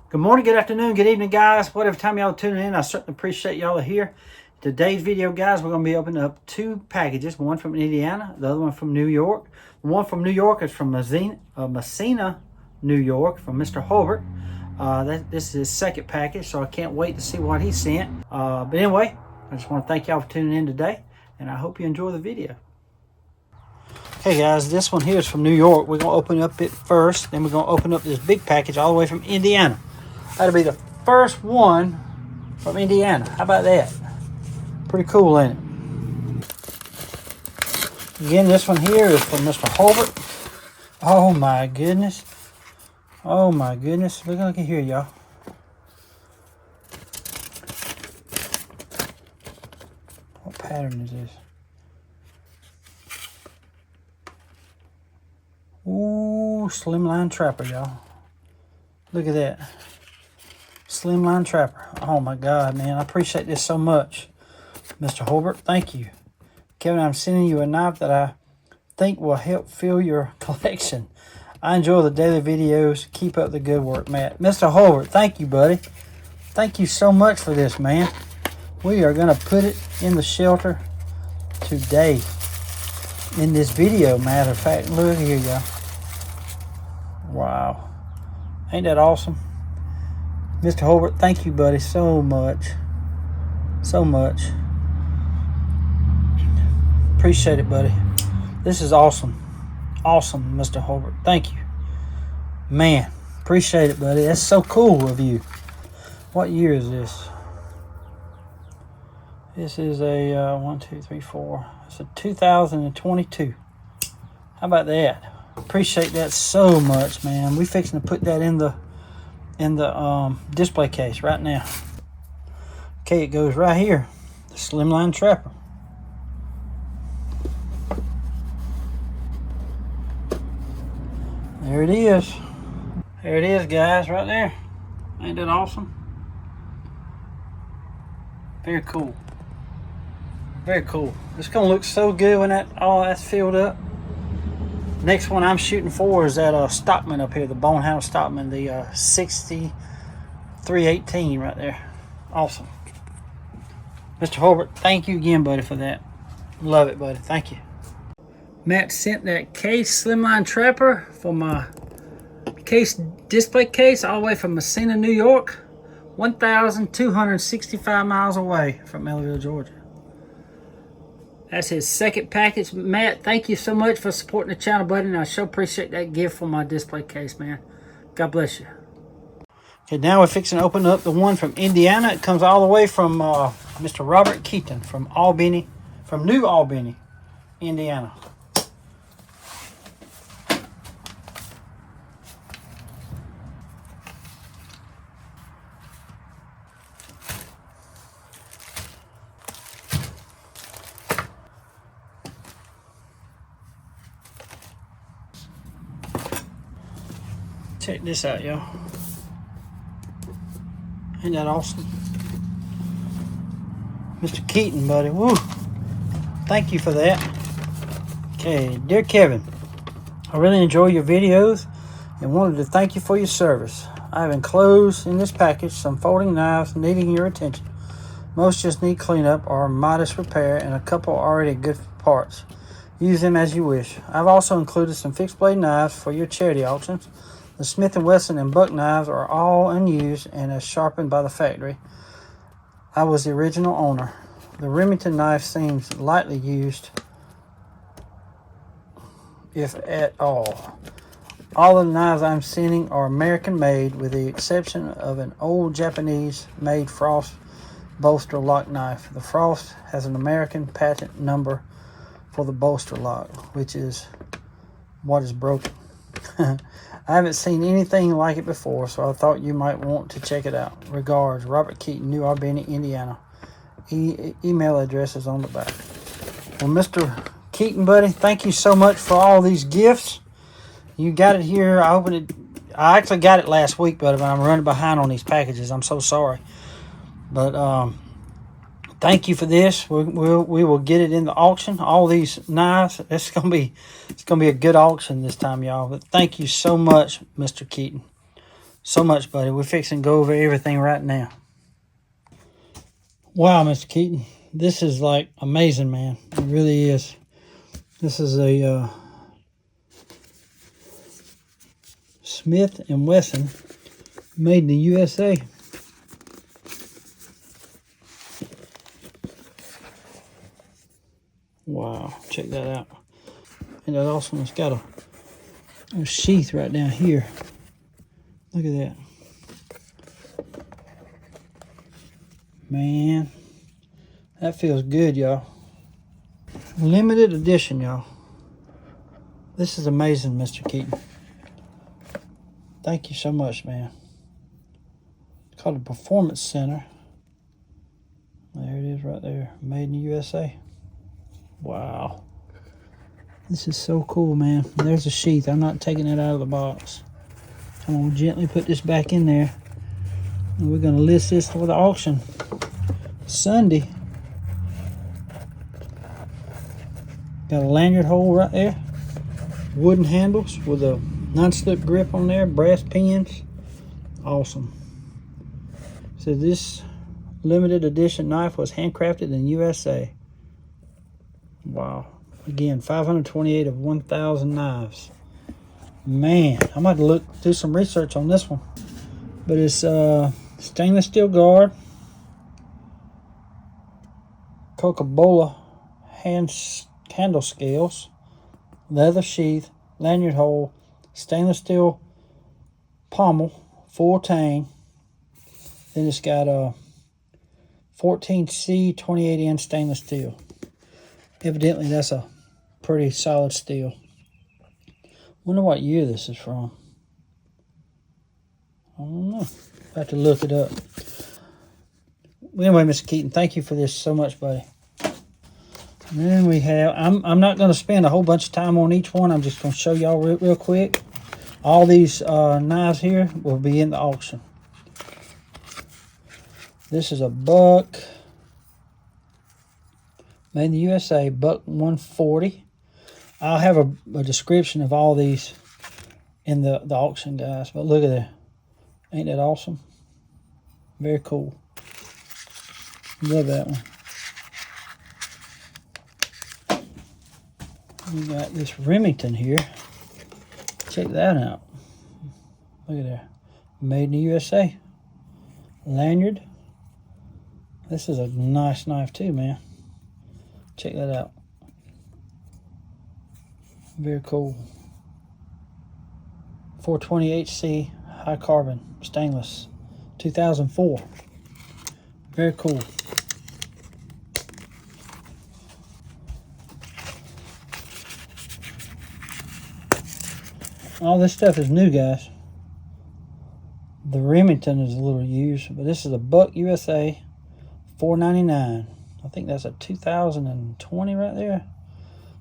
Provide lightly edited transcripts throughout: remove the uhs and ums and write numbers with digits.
Good morning, good afternoon, good evening, guys. Whatever time y'all tuning in, I certainly appreciate y'all are here. Today's video, guys, we're going to be opening up two packages. One from Indiana, the other one from New York. The one from New York is from Messina, New York, from Mr. Holbert. This is his second package, so I can't wait to see what he sent. But anyway, I just want to thank y'all for tuning in today, and I hope you enjoy the video. Okay, guys, this one here is from New York. We're going to open up it first, then we're going to open up this big package all the way from Indiana. That'll be the first one from Indiana. How about that? Pretty cool, ain't it? Again, this one here is from Mr. Holbert. Oh my goodness. Oh my goodness. Look at here, y'all. What pattern is this? Ooh, slimline trapper, y'all. Look at that. Slimline trapper. Oh my God, man. I appreciate this so much. Mr. Holbert, thank you. Kevin, I'm sending you a knife that I think will help fill your collection. I enjoy the daily videos. Keep up the good work, Matt. Mr. Holbert, thank you, buddy. Thank you so much for this, man. We are going to put it in the shelter today. In this video, matter of fact. Look here, y'all. Wow. Ain't that awesome? Mr. Holbert, thank you, buddy, so much. So much. Appreciate it, buddy. This is awesome. Awesome, Mr. Holbert. Thank you. Man, appreciate it, buddy. That's so cool of you. What year is this? This is a 1, 2, 3, 4. It's a 2022. How about that? Appreciate that so much, man. We fixing to put that in the display case right now. Okay, it goes right here. The slimline trapper. There it is. There it is, guys, right there. Ain't that awesome? Very cool. Very cool. It's gonna look so good when all that's filled up. Next one I'm shooting for is that Stockman up here, the Bonehound Stockman, the 6318 right there. Awesome. Mr. Holbert, thank you again, buddy, for that. Love it, buddy. Thank you. Matt sent that case, slimline trapper, for my case display case all the way from Messina, New York, 1,265 miles away from Ellaville, Georgia. That's his second package. Matt, thank you so much for supporting the channel, buddy, and I sure appreciate that gift for my display case, man. God bless you. Okay, now we're fixing to open up the one from Indiana. It comes all the way from Mr. Robert Keaton from Albany, from New Albany, Indiana. Check this out, y'all. Ain't that awesome? Mr. Keaton, buddy. Woo! Thank you for that. Okay, dear Kevin, I really enjoy your videos and wanted to thank you for your service. I have enclosed in this package some folding knives needing your attention. Most just need cleanup or modest repair, and a couple are already good parts. Use them as you wish. I've also included some fixed blade knives for your charity auctions. The Smith & Wesson and Buck knives are all unused and as sharpened by the factory. I was the original owner. The Remington knife seems lightly used, if at all. All of the knives I'm sending are American made, with the exception of an old Japanese made Frost bolster lock knife. The Frost has an American patent number for the bolster lock, which is what is broken. I haven't seen anything like it before, so I thought you might want to check it out. Regards, Robert Keaton, New Albany, Indiana. Email address is on the back. Well, Mr. Keaton, buddy, thank you so much for all these gifts. You got it here. I actually got it last week, but I'm running behind on these packages. I'm so sorry. But thank you for this. We will get it in the auction. All these knives. It's gonna be a good auction this time, y'all. But thank you so much, Mr. Keaton. so much, buddy. We're fixing to go over everything right now. Wow, Mr. Keaton. This is like amazing, man. It really is. This is a Smith & Wesson made in the USA. Wow, check that out. And that also has got a sheath right down here. Look at that. Man, that feels good, y'all. Limited edition, y'all. This is amazing, Mr. Keaton. Thank you so much, man. It's called the Performance Center. There it is right there. Made in the USA. Wow. This is so cool, man. There's a sheath. I'm not taking it out of the box. I'm going to gently put this back in there. And we're going to list this for the auction Sunday. Got a lanyard hole right there. Wooden handles with a non-slip grip on there. Brass pins. Awesome. So this limited edition knife was handcrafted in USA. Wow. Again, 528 of 1,000 knives. Man, I'm about to do some research on this one. But it's stainless steel guard, Coca-Cola handle scales, leather sheath, lanyard hole, stainless steel pommel, full tang. Then it's got a 14C 28N stainless steel. Evidently, that's a pretty solid steel. Wonder what year this is from. I don't know. I have to look it up. Anyway, Mr. Keaton, thank you for this so much, buddy. And then we have, I'm not going to spend a whole bunch of time on each one. I'm just going to show y'all real quick. All these knives here will be in the auction. This is a buck. Made in the USA, buck 140. I'll have a description of all these in the auction, guys. But look at that. Ain't that awesome? Very cool. Love that one. We got this Remington here. Check that out. Look at that. Made in the USA. Lanyard. This is a nice knife too, man. Check that out. Very cool. 420 HC high carbon stainless. 2004. Very cool. All this stuff is new, guys. The Remington is a little used, but this is a buck USA, $4.99. I think that's a 2020 right there.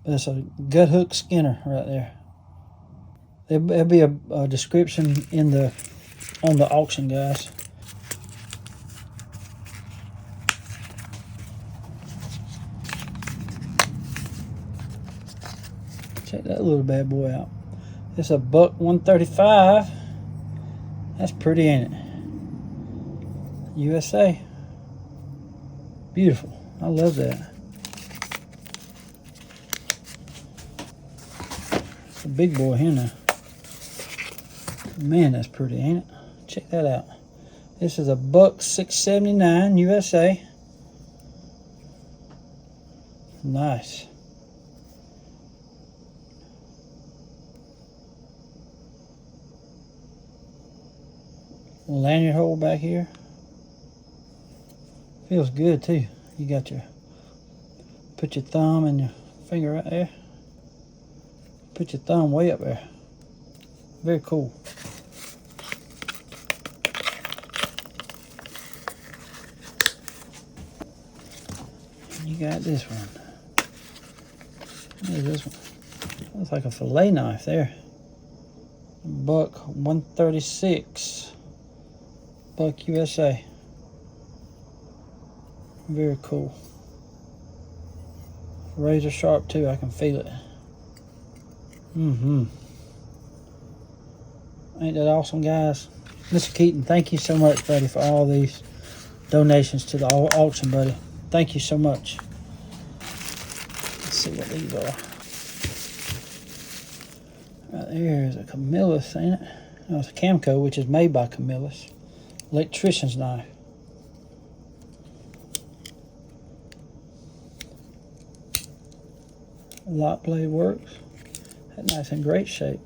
But it's a gut hook Skinner right there. There'll be a description on the auction, guys. Check that little bad boy out. It's a buck 135. That's pretty, ain't it? USA. Beautiful. I love that. It's a big boy here now. Man, that's pretty, ain't it? Check that out. This is a buck 679 USA. Nice. Lanyard hole back here. Feels good too. You got put your thumb and your finger right there. Put your thumb way up there. Very cool. You got this one. What is this one? Looks like a fillet knife there. Buck 136. Buck USA. Very cool. Razor sharp too, I can feel it. Ain't that awesome, guys? Mr. Keaton, thank you so much, buddy, for all these donations to the auction, buddy. Thank you so much. Let's see what these are. Right there is a Camillus, ain't it? No, it's a Camco, which is made by Camillus. Electrician's knife. Lock blade works. That knife's in great shape.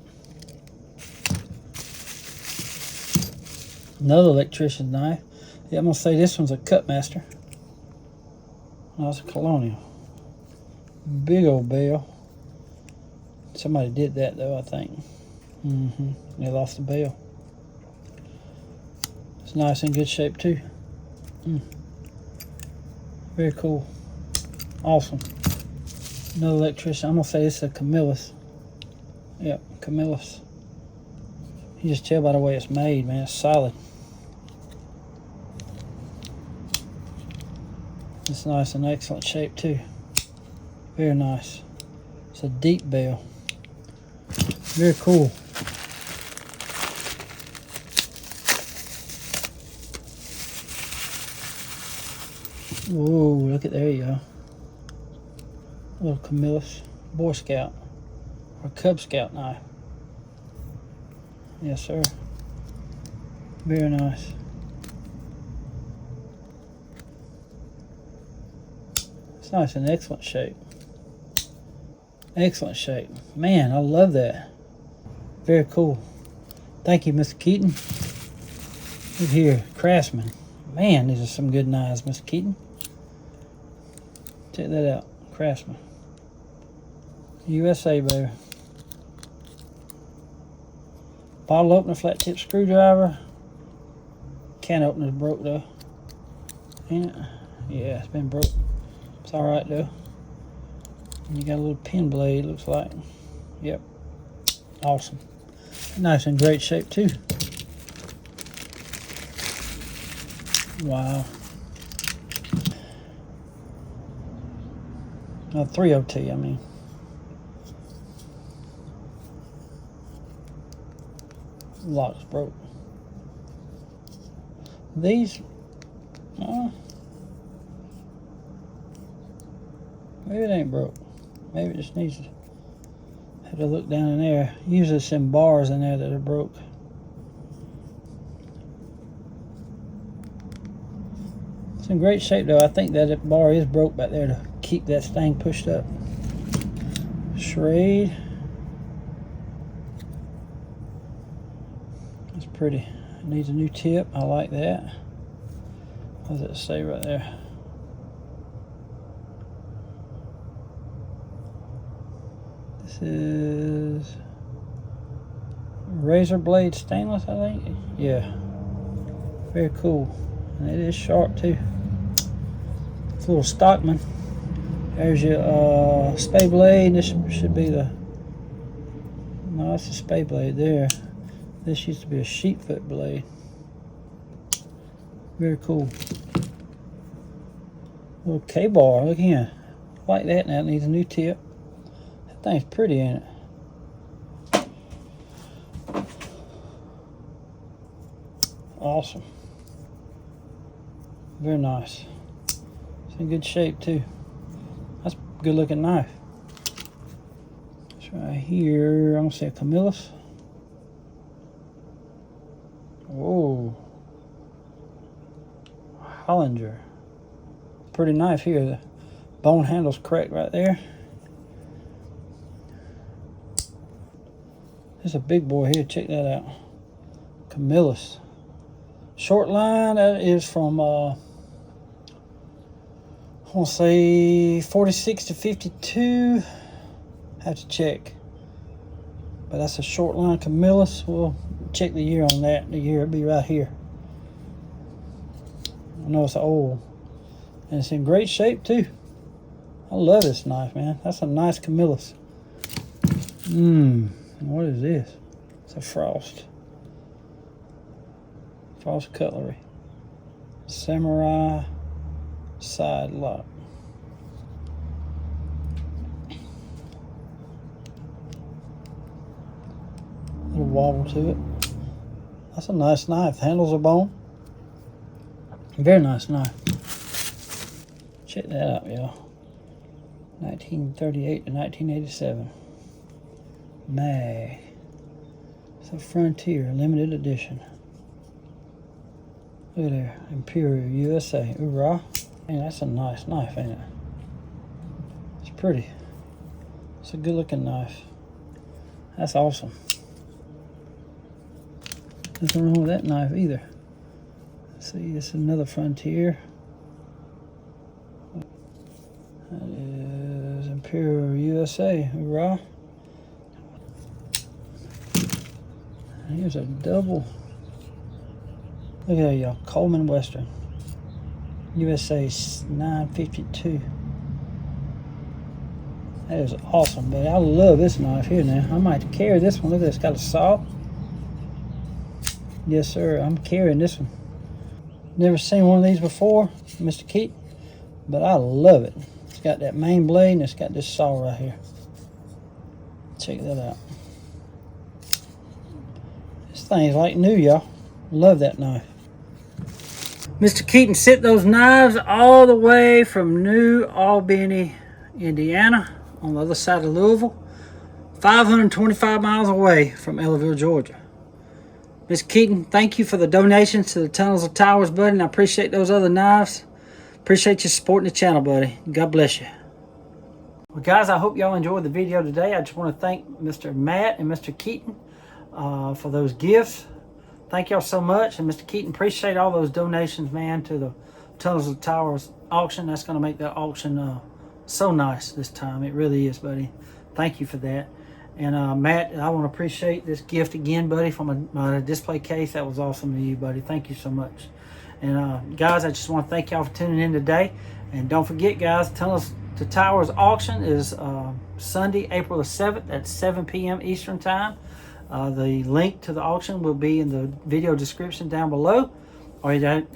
Another electrician's knife. Yeah, I'm gonna say this one's a Cutmaster. Oh, it's a Colonial. Big old bell. Somebody did that though, I think. They lost the bell. It's nice in good shape too. Very cool. Awesome. Another electrician. I'm gonna say this is a Camillus. Yep, Camillus. You just tell by the way it's made, man. It's solid. It's nice and excellent shape too. Very nice. It's a deep bell. Very cool. Whoa, look at, there you go. A little Camillus Boy Scout or Cub Scout knife. Yes, sir. Very nice. It's nice and excellent shape. Excellent shape. Man, I love that. Very cool. Thank you, Mr. Keaton. Look here, Craftsman. Man, these are some good knives, Mr. Keaton. Check that out, Craftsman. USA, baby. Bottle opener, flat tip screwdriver. Can opener's broke though. Ain't it? Yeah, it's been broke. It's alright though. And you got a little pin blade, looks like. Yep. Awesome. Nice and great shape too. Wow. 3OT, I mean. Lock's broke. These, maybe it ain't broke. Maybe it just needs to have to look down in there. Usually some bars in there that are broke. It's in great shape though. I think that bar is broke back there to keep that thing pushed up. Schrade. That's pretty. It needs a new tip. I like that. What does it say right there? This is razor blade stainless, I think. Yeah. Very cool. And it is sharp too. It's a little Stockman. There's your spade blade. This should be the, no, that's a spade blade there. This used to be a sheepfoot blade. Very cool. Little K-bar, look here. I like that now, it needs a new tip. That thing's pretty, ain't it? Awesome. Very nice. It's in good shape too. That's a good looking knife. It's right here. I'm gonna say a Camillus. Whoa. Hollinger. Pretty knife here. The bone handle's correct right there. There's a big boy here. Check that out. Camillus. Short line, that is from I want to say 46 to 52. Have to check. But that's a short line Camillus. We'll check the year on that. The year will be right here. I know it's old. And it's in great shape too. I love this knife, man. That's a nice Camillus. What is this? It's a Frost. Frost cutlery. Samurai side lock. Little wobble to it. That's a nice knife. The handles are bone. Very nice knife. Check that out, y'all. 1938 to 1987. Mag. It's a Frontier limited edition. Look at there. Imperial USA. Hoorah. Man, that's a nice knife, ain't it? It's pretty. It's a good looking knife. That's awesome. Nothing wrong with that knife either. See, this is another Frontier. That is Imperial USA. Hoorah. And here's a double. Look at that, y'all. Coleman Western. USA 952. That is awesome, buddy. I love this knife here now. I might carry this one. Look at this. Got a saw. Yes, sir. I'm carrying this one. Never seen one of these before, Mr. Keaton, but I love it. It's got that main blade and it's got this saw right here. Check that out. This thing's like new, y'all. Love that knife. Mr. Keaton sent those knives all the way from New Albany, Indiana, on the other side of Louisville, 525 miles away from Ellaville, Georgia. Mr. Keaton, thank you for the donations to the Tunnels of Towers, buddy, and I appreciate those other knives. Appreciate you supporting the channel, buddy. God bless you. Well, guys, I hope y'all enjoyed the video today. I just want to thank Mr. Matt and Mr. Keaton for those gifts. Thank y'all so much. And Mr. Keaton, appreciate all those donations, man, to the Tunnels of Towers auction. That's going to make that auction so nice this time. It really is, buddy. Thank you for that. And Matt, I want to appreciate this gift again, buddy, from my display case. That was awesome of you, buddy. Thank you so much. And guys, I just want to thank y'all for tuning in today. And don't forget, guys, Tunnels to Towers auction is Sunday, April the 7th at 7 p.m. Eastern Time. The link to the auction will be in the video description down below. All you got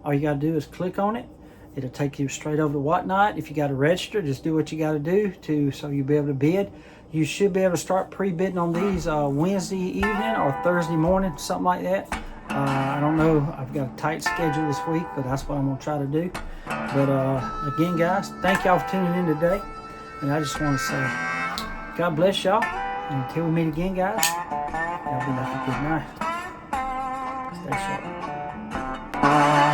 to do is click on it. It'll take you straight over to Whatnot. If you got to register, just do what you got to do so you'll be able to bid. You should be able to start pre-bidding on these Wednesday evening or Thursday morning, something like that. I don't know. I've got a tight schedule this week, but that's what I'm going to try to do. But again, guys, thank y'all for tuning in today. And I just want to say, God bless y'all. And until we meet again, guys, y'all be like a good night. Stay sharp.